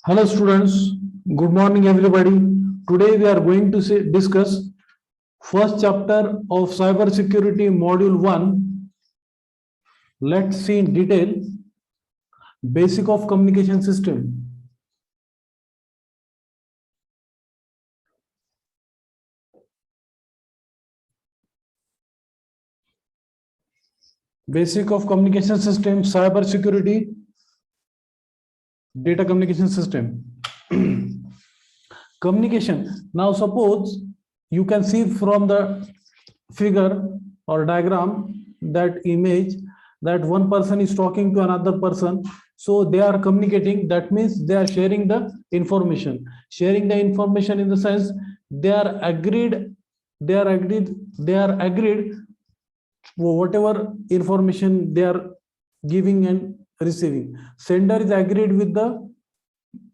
Hello students, good morning everybody. Today we are going to discuss first chapter of cyber security module 1. Let's see in detail basic of communication system. Basic of communication system, cyber security, data communication system. Communication. Now suppose you can see from the figure or diagram, that image, that one person is talking to another person, so they are communicating. That means they are sharing the information. Sharing the information in the sense they are agreed whatever information they are giving and receiving. Sender is agreed with the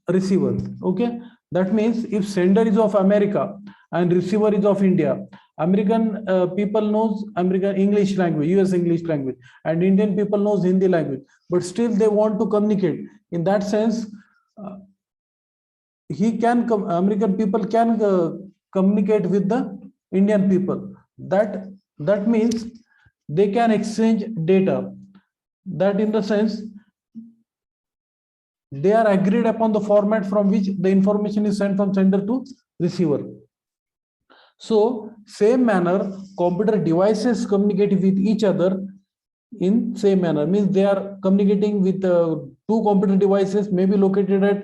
receiver. Okay, that means if sender is of America and receiver is of India, American people knows American English language, US English language, and Indian people knows Hindi language, but still they want to communicate. In that sense, American people can communicate with the Indian people. That means they can exchange data. That in the sense they are agreed upon the format from which the information is sent from sender to receiver. So same manner, computer devices communicate with each other in same manner. Means they are communicating with two computer devices, may be located at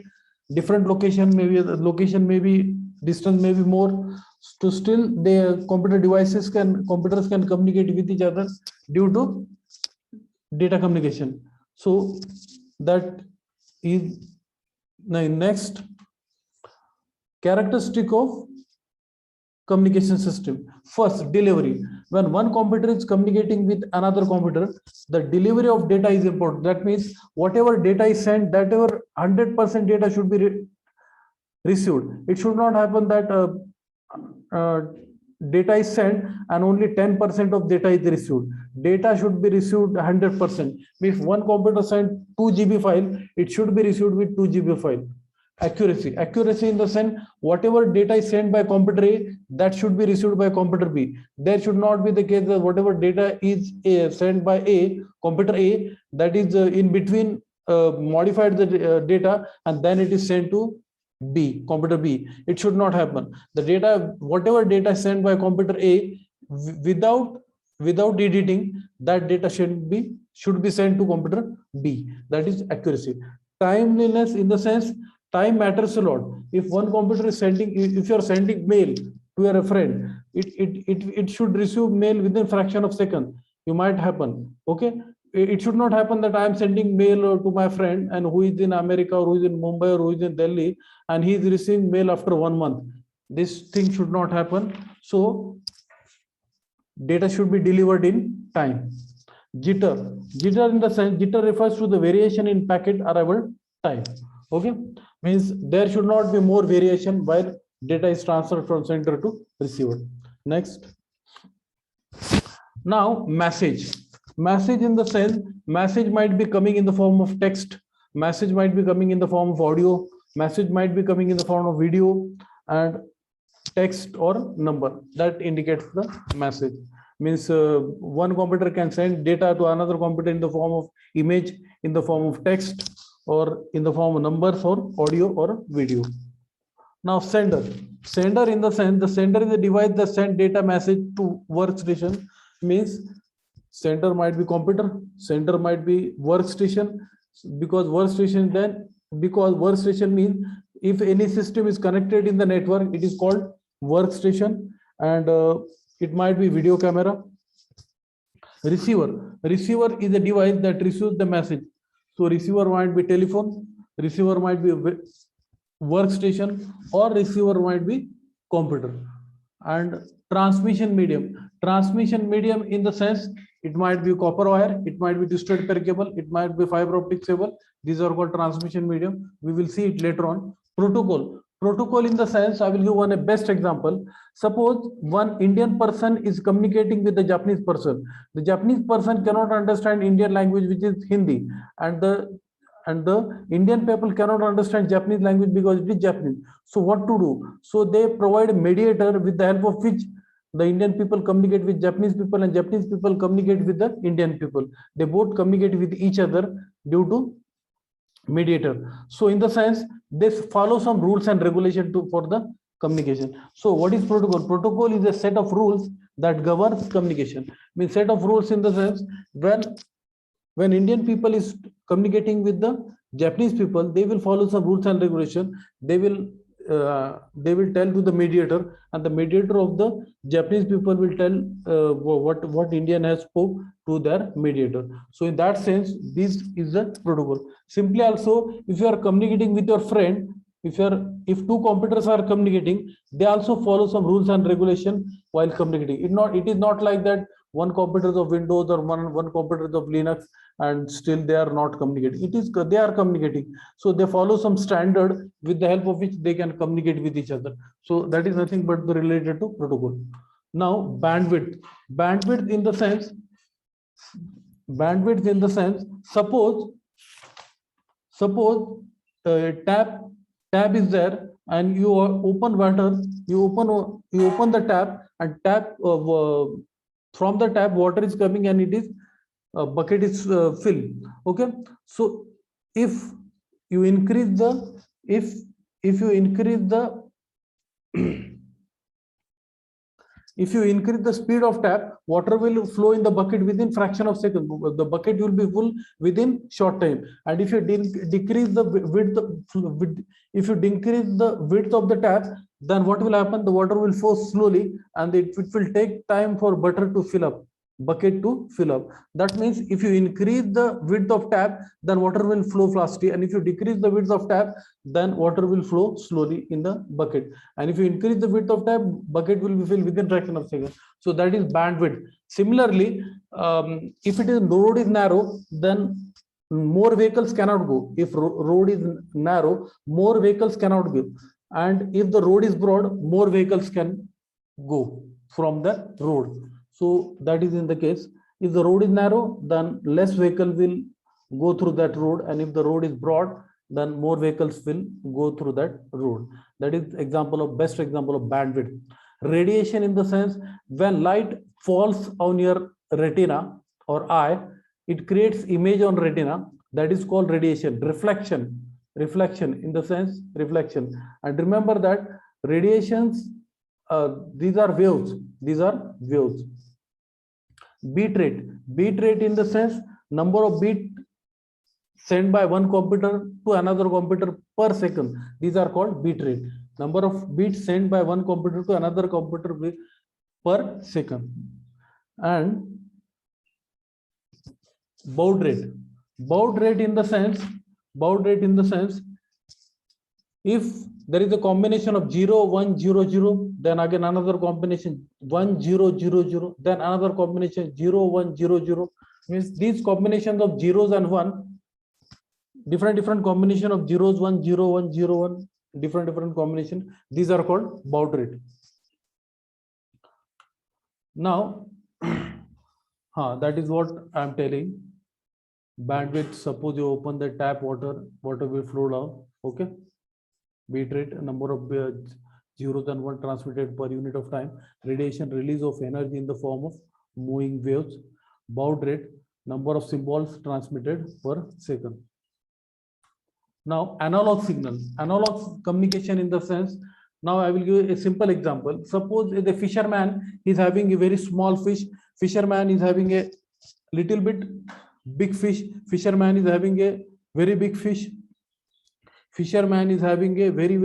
different location, maybe the location may be distance, maybe more. So still the computers can communicate with each other due to data communication. So that is the next characteristic of communication system. First, delivery. When one computer is communicating with another computer, the delivery of data is important. That means whatever data is sent, that 100% data should be received. It should not happen that data is sent and only 10% of data is received. Data should be received 100%. If one computer sent 2 GB file, it should be received with 2 GB file. Accuracy in the sense whatever data is sent by computer A, that should be received by computer B. There should not be the case that whatever data is sent by computer A, that is in between modified the data and then it is sent to B, computer B. It should not happen. The data, whatever data sent by computer A, without editing, that data should be sent to computer B. That is accuracy. Timeliness in the sense time matters a lot. If one computer is sending, if you are sending mail to your friend, it should receive mail within fraction of second. You might happen. Okay. It should not happen that I am sending mail to my friend and who is in America or who is in Mumbai or who is in Delhi and he is receiving mail after 1 month. This thing should not happen. So data should be delivered in time. Jitter in the sense, jitter refers to the variation in packet arrival time. Okay, means there should not be more variation while data is transferred from sender to receiver. Next, now message in the sense, message might be coming in the form of text, message might be coming in the form of audio, message might be coming in the form of video, and text or number. That indicates the message. Means one computer can send data to another computer in the form of image, in the form of text, or in the form of numbers or audio or video. Now sender in the sense, the sender is a device that sends data message to workstation. Means sender might be computer, sender might be workstation, because workstation means if any system is connected in the network, it is called workstation, and it might be video camera. Receiver is a device that receives the message. So receiver might be telephone, receiver might be workstation, or receiver might be computer. And transmission medium in the sense, it might be copper wire, it might be twisted pair cable, it might be fiber optic cable. These are called transmission medium. We will see it later on. Protocol in the sense, I will give one a best example. Suppose one Indian person is communicating with the Japanese person. The Japanese person cannot understand Indian language, which is Hindi, and the and the Indian people cannot understand Japanese language because it is Japanese. So what to do? So they provide a mediator with the help of which the Indian people communicate with Japanese people and Japanese people communicate with the Indian people. They both communicate with each other due to mediator. So in the sense, they follow some rules and regulation for the communication. So what is protocol? Protocol is a set of rules that governs communication. Means set of rules in the sense when Indian people is communicating with the Japanese people, they will follow some rules and regulation. They will tell to the mediator, and the mediator of the Japanese people will tell what Indian has spoke to their mediator. So in that sense, this is the protocol. Simply also, if you are communicating with your friend, if two computers are communicating, they also follow some rules and regulation while communicating. It is not like that one computer is of Windows or one computer is of Linux and still they are not communicating. It is they are communicating. So they follow some standard with the help of which they can communicate with each other. So that is nothing but related to protocol. Now bandwidth. Bandwidth in the sense, suppose tab is there and you open water, you open the tap and tap from the tap water is coming and it is bucket is filled. Okay, so if you increase the if you increase the if you increase the speed of tap, water will flow in the bucket within fraction of second. The bucket will be full within short time. And if you decrease the width of the tap, then what will happen? The water will flow slowly, and it will take time for bucket to fill up. That means if you increase the width of tap, then water will flow fastly, and if you decrease the width of tap, then water will flow slowly in the bucket. And if you increase the width of tap, bucket will be filled within fraction of second. So that is bandwidth. Similarly, if it is road is narrow, then more vehicles cannot go. If road is narrow, more vehicles cannot go, and if the road is broad, more vehicles can go from the road. So that is in the case. If the road is narrow, then less vehicle will go through that road, and if the road is broad, then more vehicles will go through that road. That is best example of bandwidth. Radiation in the sense, when light falls on your retina or eye, it creates image on retina. That is called radiation. Reflection in the sense, reflection. And remember that radiations, these are waves. Beat rate in the sense, number of beat sent by one computer to another computer per second. These are called beat rate. Number of beats sent by one computer to another computer per second. And baud rate in the sense, if there is a combination of 0 1 0 0, then again another combination 1 0 0 0, then another combination 0 1 0 0, means these combinations of zeros and 1, different combination of zeros, 1 0 1 0 1, different combination, these are called baud rate. Now that is what I am telling. Bandwidth, suppose you open the tap, water will flow down. Okay, beat rate, number of zeros and 1 transmitted per unit of time. Radiation, release of energy in the form of moving waves. Baud rate, number of symbols transmitted per second. Now analog signal, analog communication in the sense, now I will give a simple example. Suppose the fisherman is having a very small fish, fisherman is having a little bit big fish, fisherman is having a very big fish, fisherman is having a very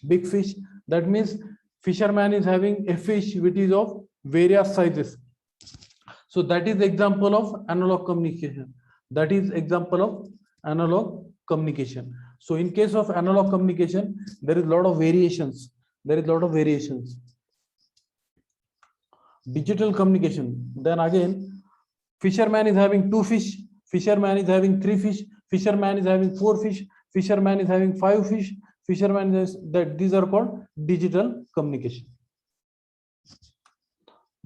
big fish. That means fisherman is having a fish which is of various sizes. So that is the example of analog communication. So in case of analog communication, there is a lot of variations. Digital communication, then again, fisherman is having 2 fish, fisherman is having 3 fish, fisherman is having 4 fish, fisherman is having 5 fish, fisherman is that, these are called digital communication.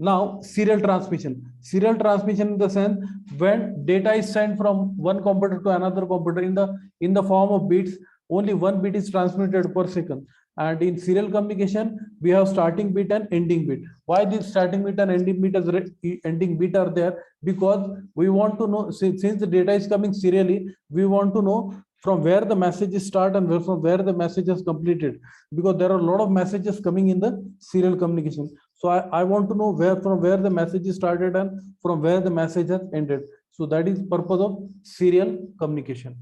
Now, serial transmission. Serial transmission in the sense when data is sent from one computer to another computer in the form of bits, only one bit is transmitted per second. And in serial communication, we have starting bit and ending bit. Why this starting bit and ending bit are there? Because we want to know, since the data is coming serially, we want to know from where the messages start and from where the message is completed, because there are a lot of messages coming in the serial communication. So I want to know from where the message is started and from where the message has ended. So that is purpose of serial communication.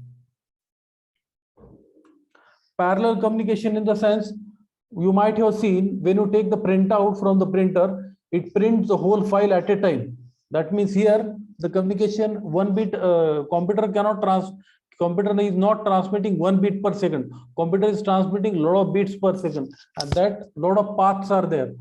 Parallel communication in the sense, you might have seen when you take the printout from the printer, it prints the whole file at a time. That means here the communication one bit, computer is not transmitting 1 bit per second. Computer is transmitting a lot of bits per second, and that lot of paths are there.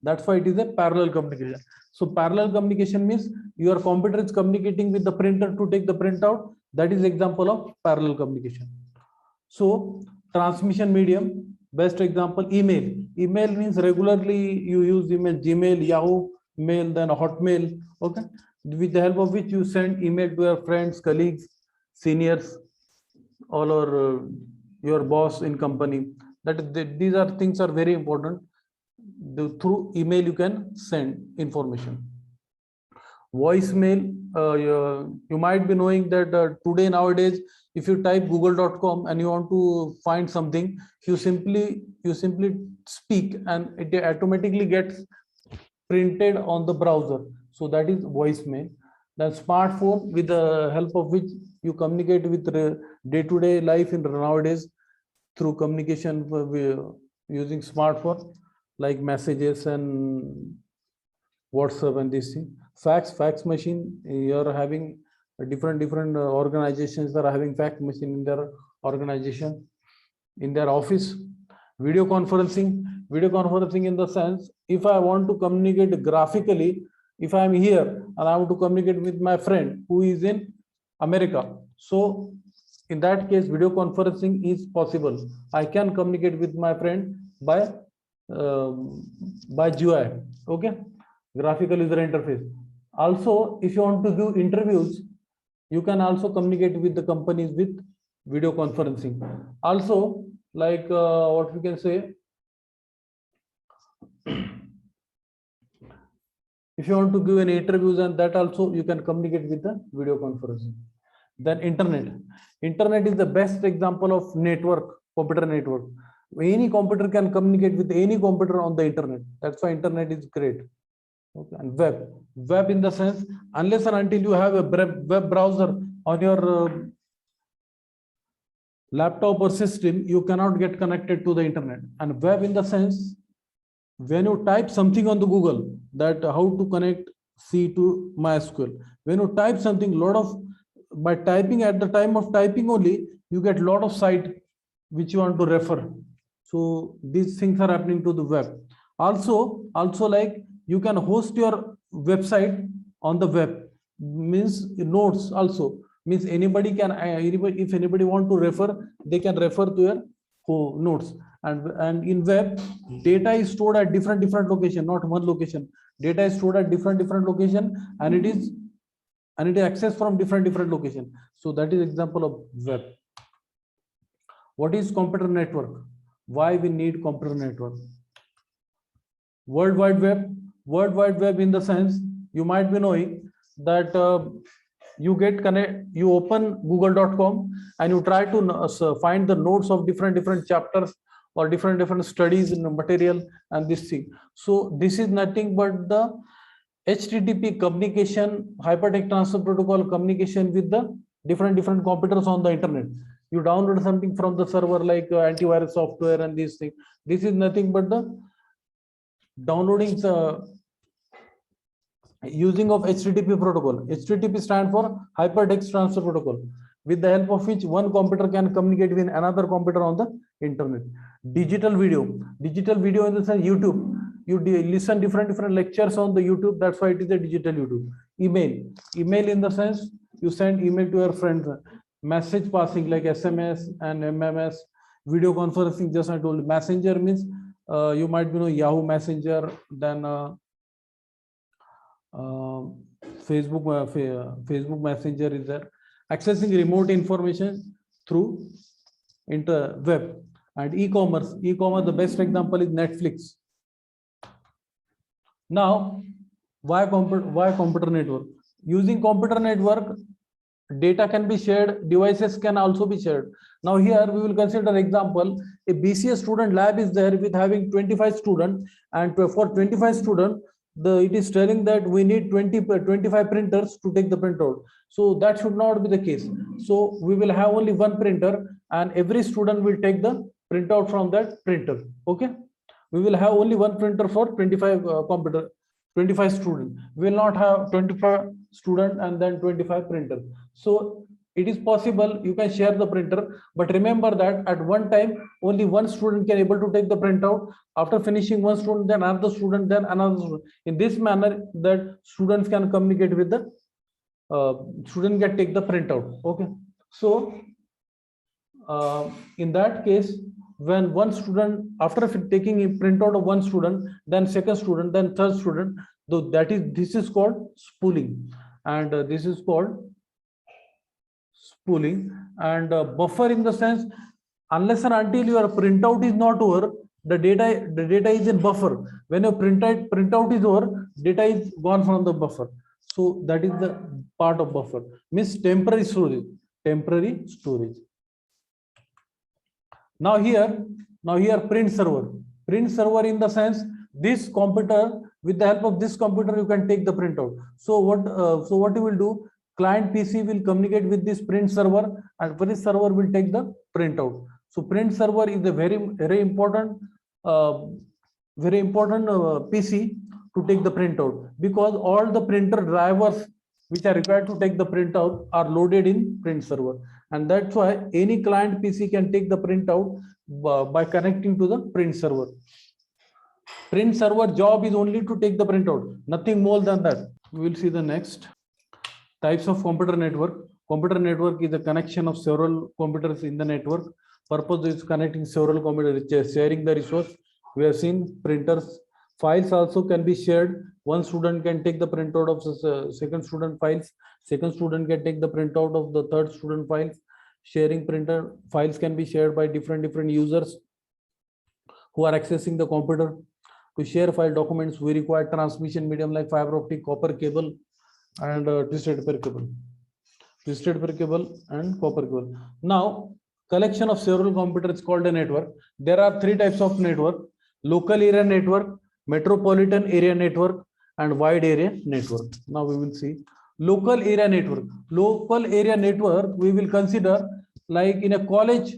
That's why it is a parallel communication. So parallel communication means your computer is communicating with the printer to take the printout. That is example of parallel communication. So transmission medium, best example, email. Email means regularly you use email, Gmail, Yahoo Mail, then Hotmail, okay, with the help of which you send email to your friends, colleagues, seniors, all or your boss in company. These are things are very important. Through email you can send information. Voicemail, you might be knowing that today nowadays, if you type google.com and you want to find something, you simply speak and it automatically gets printed on the browser. So that is voicemail. The smartphone, with the help of which you communicate with day-to-day life in nowadays through communication using smartphone, like messages and WhatsApp and this thing. Fax machine, you're having different organizations that are having fax machine in their organization, in their office. Video conferencing in the sense, if I want to communicate graphically, if I am here and I want to communicate with my friend who is in America, so in that case video conferencing is possible. I can communicate with my friend by GUI, okay, graphical user interface. Also, if you want to do interviews, you can also communicate with the companies with video conferencing. Also, like what we can say, if you want to give an interviews, and that also you can communicate with the video conferencing. Then internet is the best example of network, computer network. Any computer can communicate with any computer on the internet. That's why internet is great. Okay. And web in the sense, unless and until you have a web browser on your laptop or system, you cannot get connected to the internet. And web in the sense, when you type something on the Google, that how to connect C to MySQL, when you type something, by typing, at the time of typing only, you get lot of site which you want to refer. So these things are happening to the web. Also like you can host your website on the web, means notes also, means anybody can, if anybody want to refer, they can refer to your notes. And in web, data is stored at different location, not one location. Data is stored at different location, and it is accessed from different location. So that is example of web. What is computer network? Why we need computer network? World Wide Web in the sense, you might be knowing that you open google.com and you try to find the notes of different chapters or different studies in the material and this thing. So this is nothing but the HTTP communication, hypertext transfer protocol communication with the different computers on the internet. You download something from the server like antivirus software and these things. This is nothing but the downloading using of HTTP protocol. HTTP stands for hypertext transfer protocol, with the help of which one computer can communicate with another computer on the internet. Digital video in the sense, YouTube. You listen different lectures on the YouTube. That's why it is a digital YouTube. Email in the sense, you send email to your friends. Message passing like SMS and MMS. Video conferencing, just I told. Messenger means You might know Yahoo Messenger, then Facebook Messenger is there. Accessing remote information through web. And e-commerce. E-commerce, the best example is Netflix. Now, why computer network? Using computer network, data can be shared, devices can also be shared. Now here we will consider example, a BCS student lab is there with having 25 students, and for 25 students, it is telling that we need 25 printers to take the printout. So that should not be the case. So we will have only one printer, and every student will take the printout from that printer. Okay, we will have only one printer for 25 computer 25 students. We will not have 25 students and then 25 printers. So it is possible you can share the printer, but remember that at one time only one student can able to take the printout. After finishing one student, then another student, then another student. In this manner, that students can communicate with the student can take the printout. Okay, so in that case, when one student, after taking a printout of one student, then second student, then third student, though this is called spooling, and this is called spooling. And buffer in the sense, unless and until your printout is not over, the data is in buffer. When your printout is over, data is gone from the buffer. So that is the part of buffer. Means temporary storage. Temporary storage. Now here print server. Print server in the sense, this computer, with the help of this computer, you can take the printout. So what you will do? Client PC will communicate with this print server, and this server will take the printout. So print server is a very important PC to take the printout, because all the printer drivers which are required to take the printout are loaded in print server, and that's why any client PC can take the printout by connecting to the print server. Print server job is only to take the printout, nothing more than that. We will see the next types of computer network. Computer network is a connection of several computers in the network. Purpose is connecting several computers, sharing the resource. We have seen printers. Files also can be shared. One student can take the printout of second student files. Second student can take the printout of the third student files. Sharing printer files can be shared by different users who are accessing the computer. To share file documents, we require transmission medium like fiber optic, copper cable, and twisted pair cable. Twisted pair cable and copper cable. Now, collection of several computers is called a network. There are three types of network: local area network, metropolitan area network, and wide area network. Now we will see local area network. Local area network we will consider like in a college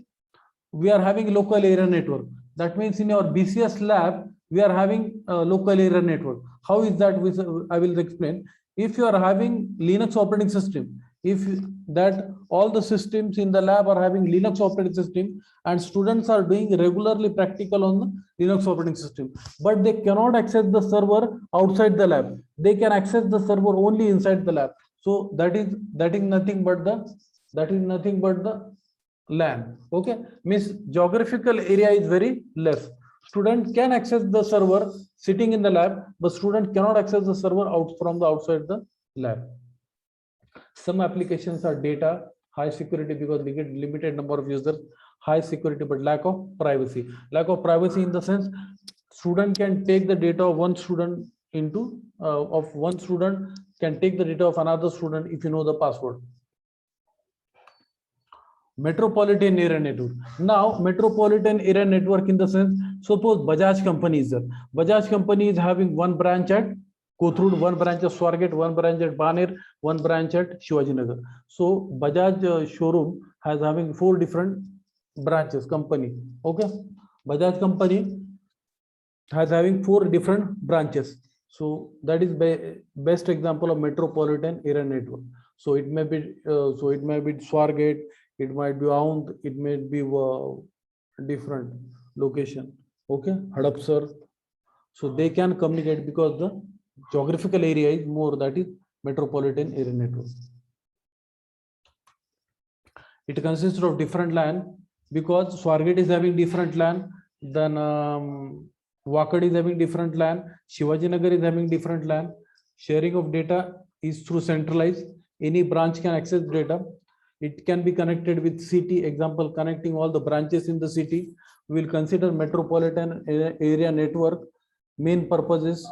we are having local area network. That means in your BCS lab we are having a local area network. How is that? I will explain. If you are having Linux operating system, if that all the systems in the lab are having Linux operating system, and students are doing regularly practical on the Linux operating system, but they cannot access the server outside the lab. They can access the server only inside the lab. So that is nothing but the LAN. Okay, means geographical area is very less. Student can access the server sitting in the lab, but student cannot access the server from the outside the lab. Some applications are data, high security because we get limited number of users, high security but lack of privacy. Lack of privacy in the sense, student can take the data of one student can take the data of another student if you know the password. Metropolitan area network. Now, metropolitan area network in the sense, suppose Bajaj company is there. Bajaj company is having one branch at Kothurud, one branch at Swargate, one branch at Baner, one branch at Shivajinagar. So Bajaj showroom has having 4 different branches, company. Okay, Bajaj company has having 4 different branches. So that is best example of metropolitan area network. So it may be Swargate, it might be Aund, it may be different location. Okay, Hadapsar. So they can communicate because the geographical area is more, that is metropolitan area network. It consists of different LAN because Swargate is having different LAN, then Wakad is having different LAN, Shivajinagar is having different LAN. Sharing of data is through centralized. Any branch can access data. It can be connected with city, example, connecting all the branches in the city. We will consider metropolitan area network. Main purpose is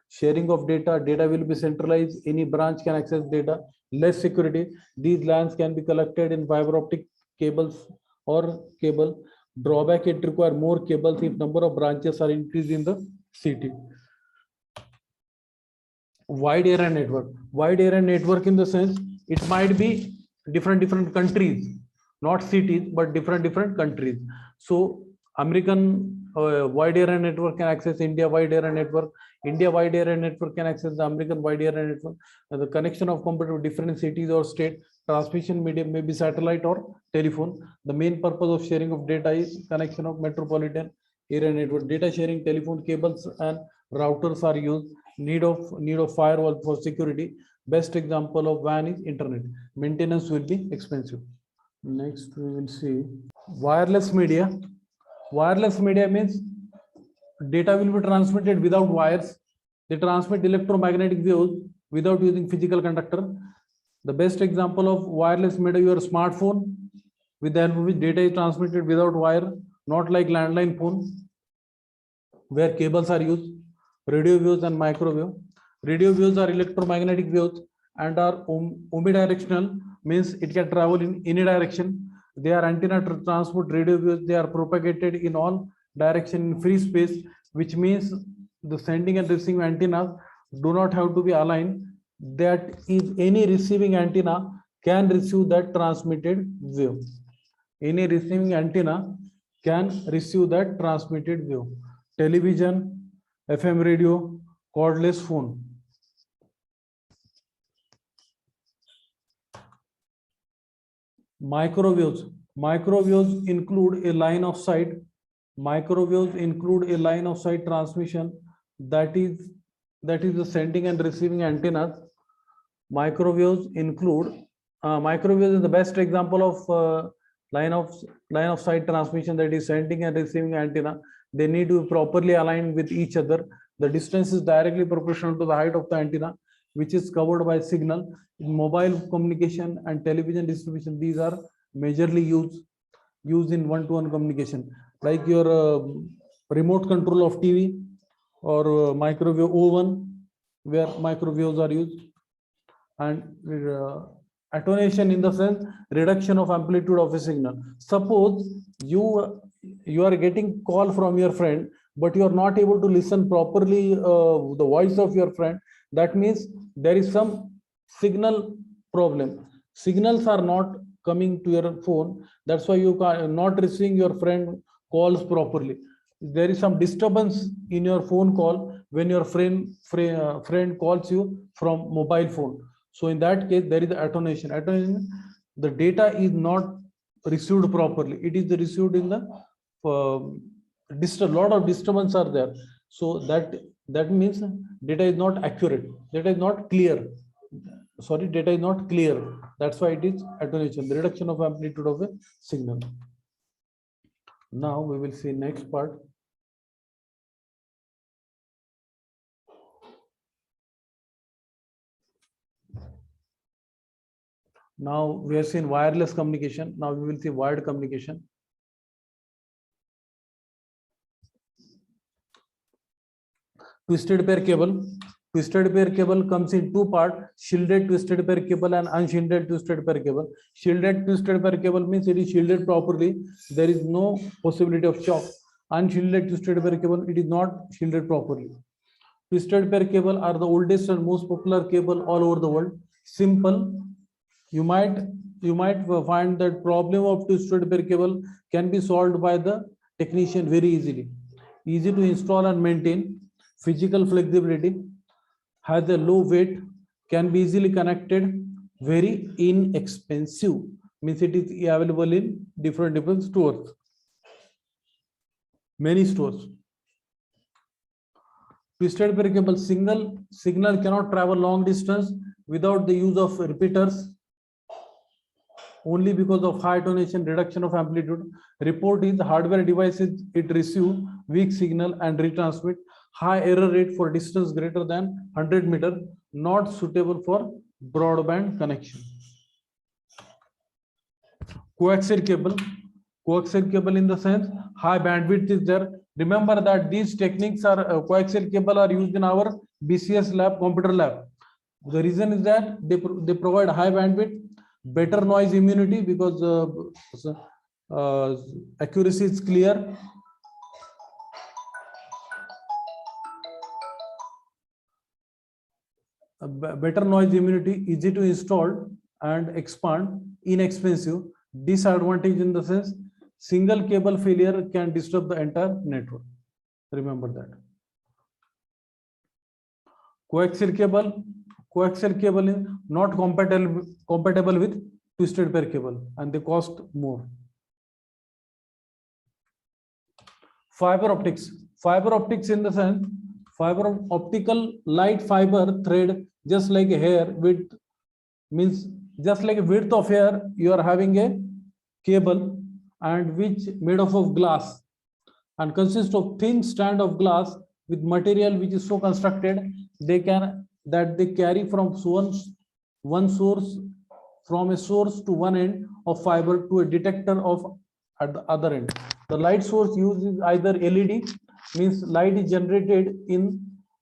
sharing of data. Data will be centralized. Any branch can access data. Less security. These LANs can be collected in fiber optic cables or cable. Drawback, it require more cables if number of branches are increased in the city. Wide area network. Wide area network in the sense it might be different countries, not cities, but different countries. So American wide area network can access India wide area network. India wide area network can access the American wide area network. The connection of computer with different cities or state. Transmission medium may be satellite or telephone. The main purpose of sharing of data is connection of metropolitan area network. Data sharing, telephone cables and routers are used. Need of firewall for security. Best example of WAN is internet. Maintenance will be expensive. Next we will see wireless media. Wireless media means data will be transmitted without wires. They transmit electromagnetic waves without using physical conductor. The best example of wireless media, your smartphone, with the help of which data is transmitted without wire, not like landline phone, where cables are used. Radio waves and microwave. Radio waves are electromagnetic waves and are omnidirectional, means it can travel in any direction. They are antenna to transport radio waves. They are propagated in all direction in free space, which means the sending and receiving antennas do not have to be aligned. That is, any receiving antenna can receive that transmitted wave. Any receiving antenna can receive that transmitted wave. Television, FM radio, cordless phone. Microwaves. Microwaves include a line of sight. Microwaves include a line of sight transmission, that is the sending and receiving antennas. Microwaves include microwaves is the best example of line of sight transmission, that is sending and receiving antenna. They need to be properly aligned with each other. The distance is directly proportional to the height of the antenna, which is covered by signal. In mobile communication and television distribution, these are majorly used in one-to-one communication, like your remote control of TV or microwave oven, where microwaves are used. And attenuation in the sense reduction of amplitude of a signal. Suppose you are getting call from your friend, but you are not able to listen properly the voice of your friend. That means there is some signal problem. Signals are not coming to your phone. That's why you are not receiving your friend calls properly. There is some disturbance in your phone call when your friend calls you from mobile phone. So in that case, there is attenuation. Attenuation, the data is not received properly. It is received in the lot of disturbance are there. So that means data is not accurate. Data is not clear. Sorry, data is not clear. That's why it is attenuation, the reduction of amplitude of a signal. Now we will see next part. Now we have seen wireless communication. Now we will see wired communication. Twisted pair cable. Twisted pair cable comes in two parts: shielded twisted pair cable and unshielded twisted pair cable. Shielded twisted pair cable means it is shielded properly. There is no possibility of shock. Unshielded twisted pair cable, it is not shielded properly. Twisted pair cable are the oldest and most popular cable all over the world. Simple. You might find that problem of twisted pair cable can be solved by the technician very easily. Easy to install and maintain. Physical flexibility. Has a low weight. Can be easily connected. Very inexpensive. Means it is available in different stores. Many stores. Twisted pair cable signal cannot travel long distance without the use of repeaters. only because of high attenuation, reduction of amplitude. Report is hardware devices, it receive weak signal and retransmit. High error rate for distance greater than 100 meter, not suitable for broadband connection. Coaxial cable in the sense high bandwidth is there. Remember that these techniques are coaxial cable are used in our BCS lab, computer lab. The reason is that they provide high bandwidth, better noise immunity because accuracy is clear. Better noise immunity, easy to install and expand, inexpensive. Disadvantage in the sense single cable failure can disturb the entire network. Remember that. Coaxial cable is not compatible with twisted pair cable and they cost more. Fiber optics in the sense optical light fiber thread, just like a hair width, means just like a width of hair, you are having a cable and which made of glass and consists of thin strand of glass with material which is so constructed they carry from one source, from a source to one end of fiber to a detector of at the other end. The light source used is either LED, means light is generated in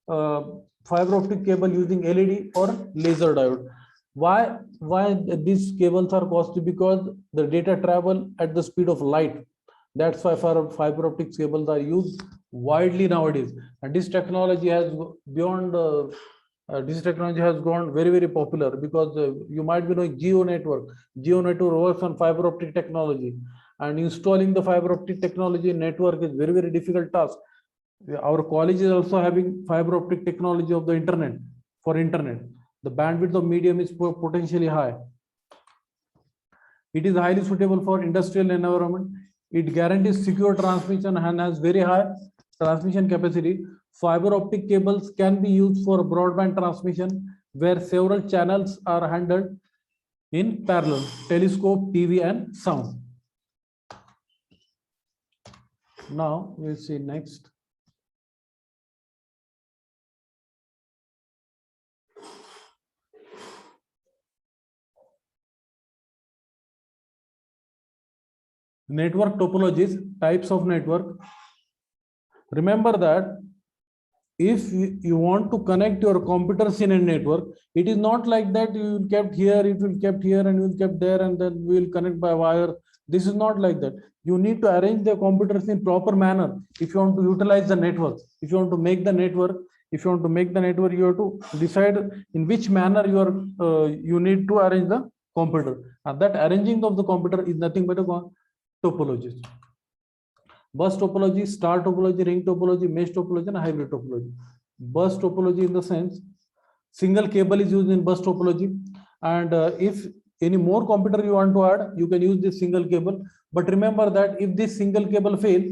fiber optic cable using LED or laser diode. Why these cables are costly? Because the data travel at the speed of light. That's why fiber optic cables are used widely nowadays, and this technology has gone very, very popular because you might be knowing Geo network works on fiber optic technology, and installing the fiber optic technology network is very, very difficult task. Our college is also having fiber optic technology of the internet. For internet, the bandwidth of medium is potentially high. It is highly suitable for industrial environment. It guarantees secure transmission and has very high transmission capacity. Fiber optic cables can be used for broadband transmission where several channels are handled in parallel: telescope, TV, and sound. Now we'll see next. Network topologies, types of network. Remember that if you want to connect your computers in a network, it is not like that you will kept here, it will kept here, and you will kept there, and then we will connect by wire. This is not like that. You need to arrange the computers in proper manner if you want to utilize the network. If you want to make the network, you have to decide in which manner you need to arrange the computer. And that arranging of the computer is nothing but a topologies. Bus topology, star topology, ring topology, mesh topology, and hybrid topology. Bus topology in the sense single cable is used in bus topology, and if any more computer you want to add, you can use this single cable. But remember that if this single cable fail,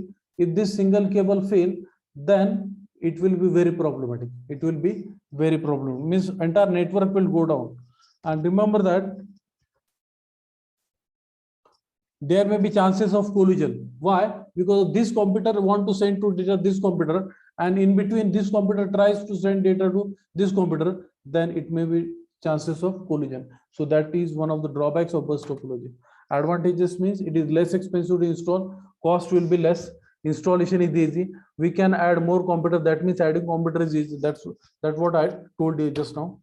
then it will be very problematic. Means entire network will go down. And remember that there may be chances of collision. Why? Because this computer want to send to data this computer, and in between this computer tries to send data to this computer, then it may be chances of collision. So that is one of the drawbacks of bus topology. Advantages means it is less expensive to install, cost will be less, installation is easy, we can add more computer. That means adding computer is easy. That's what I told you just now.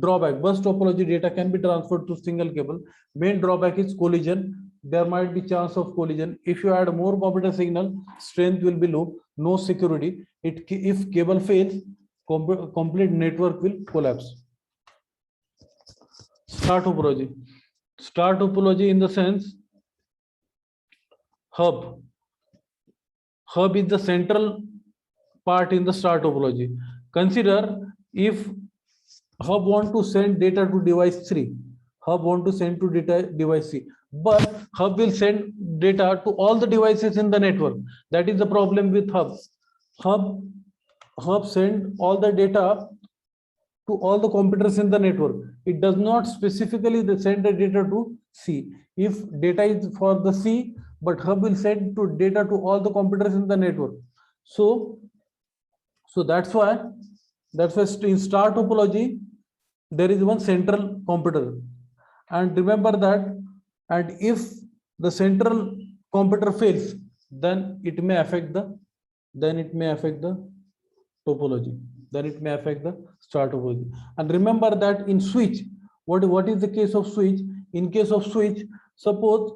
Drawback: bus topology data can be transferred to single cable. Main drawback is collision. There might be chance of collision. If you add more computer signal, strength will be low, no security. If cable fails, complete network will collapse. Star topology in the sense hub is the central part in the star topology. Consider if hub want to send data to device 3, device C, but hub will send data to all the devices in the network. That is the problem with hub. Hub send all the data to all the computers in the network. It does not specifically send the data to C. If data is for the C, but hub will send to data to all the computers in the network. So that's why in star topology there is one central computer, and remember that, and if the central computer fails, then it may affect the topology, then it may affect the star topology. And remember that in switch, what is the case of switch? In case of switch, suppose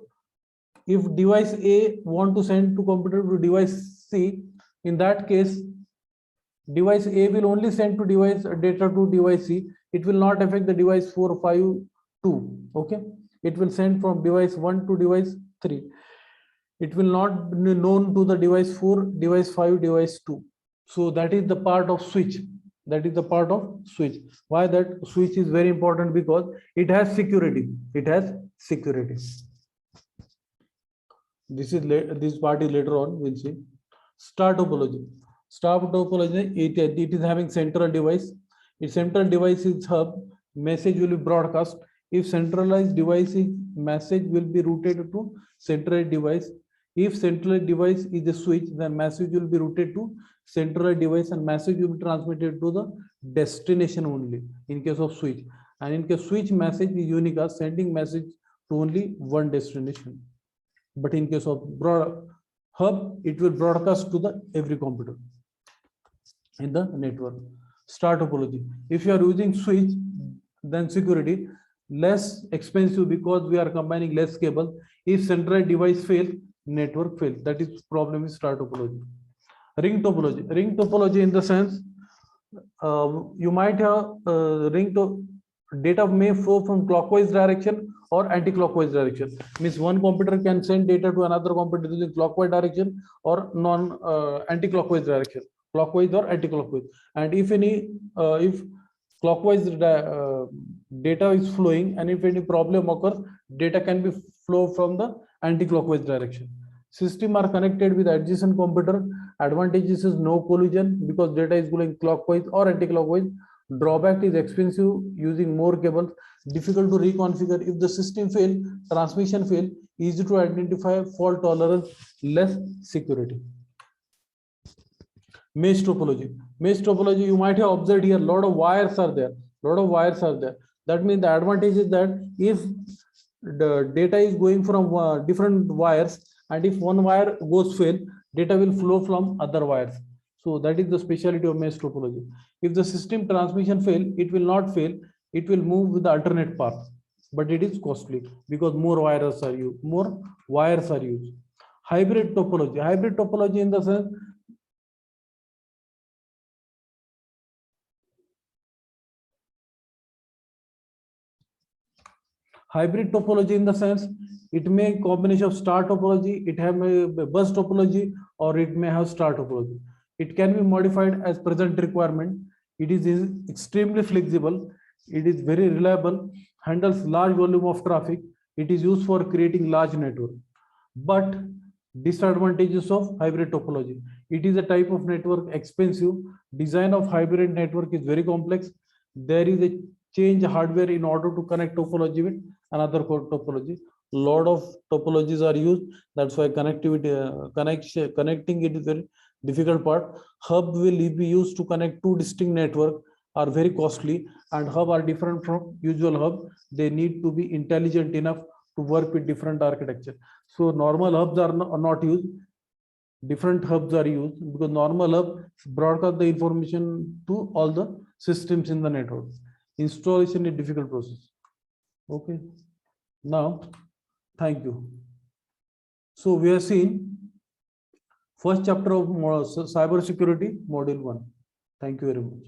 if device A want to send to computer to device C, in that case device A will only send to device data to device C. It will not affect the device 4, 5, 2. Okay, it will send from device 1 to device 3. It will not be known to the device 4, device 5, device 2. So that is the part of switch. That is the part of switch. Why that switch is very important? Because it has security. It has security. This part is later on we'll see. Star topology. Star topology, it is having central device. Its central device is hub. Message will be broadcast. If centralized device is, message will be routed to centralized device. If centralized device is a switch, then message will be routed to centralized device and message will be transmitted to the destination only in case of switch. And in case switch, message is unique, as sending message to only one destination. But in case of hub, it will broadcast to the every computer in the network. Star topology. If you are using switch, then security less expensive because we are combining less cable. If centralized device fails, network fails. That is problem with star topology. Ring topology. Ring topology in the sense you might have data may flow from clockwise direction or anti-clockwise direction. Means one computer can send data to another computer using clockwise direction or anti-clockwise direction, clockwise or anti-clockwise. And if if clockwise data is flowing, and if any problem occurs, data can be flow from the anti-clockwise direction. System are connected with adjacent computer. Advantages is no collision because data is going clockwise or anti-clockwise. Drawback is expensive, using more cables, difficult to reconfigure. If the system fail, transmission fail, easy to identify, fault tolerance, less security. Mesh topology. Mesh topology, you might have observed here, lot of wires are there. That means the advantage is that if the data is going from different wires, and if one wire goes fail, data will flow from other wires. So that is the specialty of mesh topology. If the system transmission fail, it will not fail. It will move with the alternate path, but it is costly because more wires are used. Hybrid topology. Hybrid topology in the sense it may combination of star topology, it have a bus topology, or it may have star topology. It can be modified as present requirement. It is extremely flexible. It is very reliable, handles large volume of traffic. It is used for creating large network. But disadvantages of hybrid topology. It is a type of network expensive. Design of hybrid network is very complex. There is a change hardware in order to connect topology with another topology. Lot of topologies are used. That's why connectivity connecting it is very difficult part. Hub will be used to connect two distinct network, are very costly, and hub are different from usual hub. They need to be intelligent enough to work with different architecture. So normal hubs are not used. Different hubs are used because normal hub broadcast the information to all the systems in the network. Installation is a difficult process. Okay. Now, thank you. So we have seen first chapter of cyber security, module 1. Thank you very much.